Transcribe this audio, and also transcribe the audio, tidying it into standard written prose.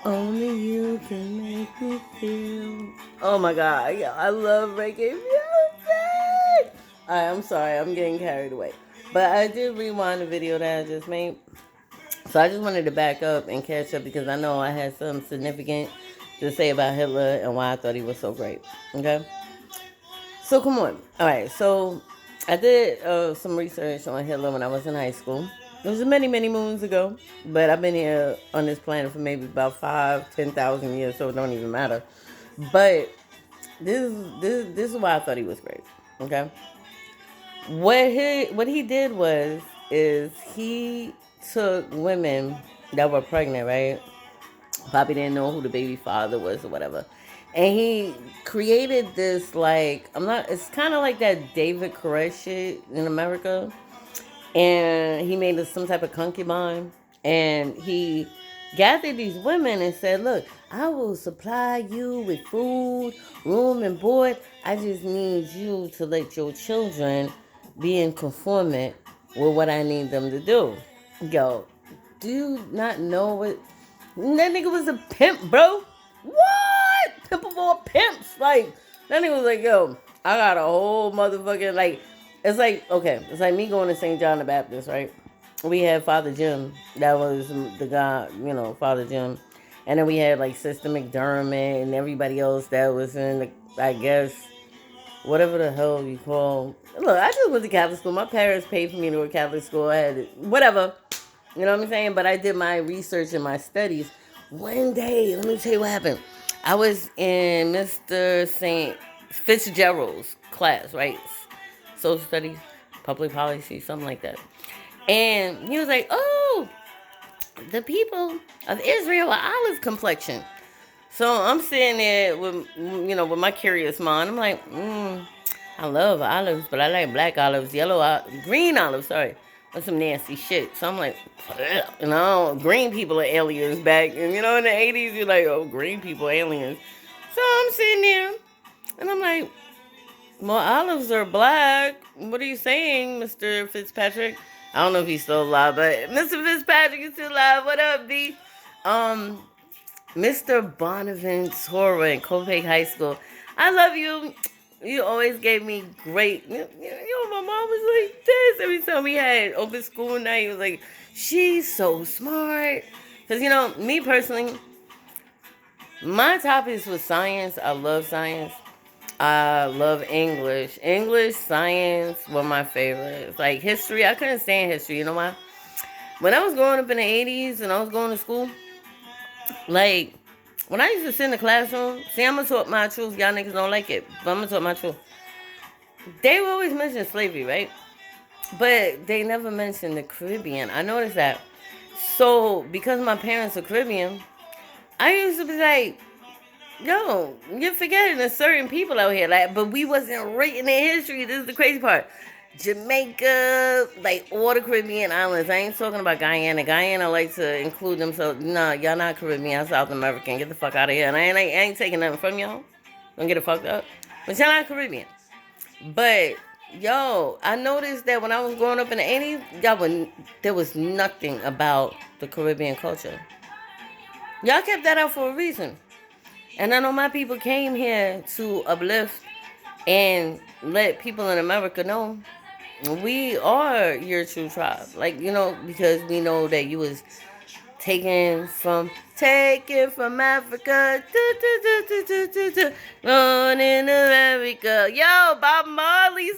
Only you can make me feel. Oh my god, yeah, I love reggae music. Alright, I'm sorry, I'm getting carried away. But I did rewind the video that I just made. So I just wanted to back up and catch up because I know I had something significant to say about Hitler and why I thought he was so great. Okay? So come on. Alright, so I did some research on Hitler when I was in high school. It was many, many moons ago, but I've been here on this planet for maybe about 5, 10,000 years, so it don't even matter. But this is why I thought he was great. Okay, what he did was is he took women that were pregnant, right? Probably didn't know who the baby father was or whatever. And he created this like I'm not. It's kind of like that David Koresh shit in America, and he made some type of concubine, and he gathered these women and said, look, I will supply you with food, room, and board. I just need you to let your children be in conformity with what I need them to do. Yo, do you not know what that nigga was? A pimp, bro. What? Pimp of all pimps. Like, that nigga was like, yo, I got a whole motherfucking, like, it's like, okay, it's like me going to St. John the Baptist, right? We had Father Jim. That was the guy, Father Jim. And then we had, like, Sister McDermott and everybody else that was in, the, I guess, whatever the hell you call. Look, I just went to Catholic school. My parents paid for me to go to Catholic school. I had whatever. You know what I'm saying? But I did my research and my studies. One day, let me tell you what happened. I was in Mr. St. Fitzgerald's class, right? Social studies, public policy, something like that. And he was like, oh, the people of Israel are olive complexion. So I'm sitting there with my curious mind. I'm like, I love olives, but I like black olives, green olives, sorry. That's some nasty shit. So I'm like, green people are aliens back. And in the 80s, you're like, oh, green people are aliens. So I'm sitting there, and I'm like, well, olives are black. What are you saying, Mr. Fitzpatrick? I don't know if he's still alive, but Mr. Fitzpatrick is still alive. What up, B? Um, Mr. Bonaventura in Copiague High School. I love you. You always gave me great. My mom was like this every time we had open school night. It was like, she's so smart. Because, me personally, my topics was science. I love science. I love English. English, science were my favorites. Like history, I couldn't stand history. You know why? When I was growing up in the 80s and I was going to school, like, when I used to sit in the classroom, see, I'm going to talk my truth. Y'all niggas don't like it, but I'm going to talk my truth. They would always mention slavery, right? But they never mentioned the Caribbean. I noticed that. So, because my parents are Caribbean, I used to be like, yo, you're forgetting there's certain people out here. Like, but we wasn't writing their history. This is the crazy part. Jamaica, like all the Caribbean islands. I ain't talking about Guyana. Guyana like to include themselves. Nah, y'all not Caribbean, South American. Get the fuck out of here. And I ain't taking nothing from y'all. Don't get it fucked up. But y'all not Caribbean. But yo, I noticed that when I was growing up in the 80s, there was nothing about the Caribbean culture. Y'all kept that out for a reason. And I know my people came here to uplift and let people in America know we are your true tribe. Like, because we know that you was taken from Africa. Born in America. Yo, Bob Marley.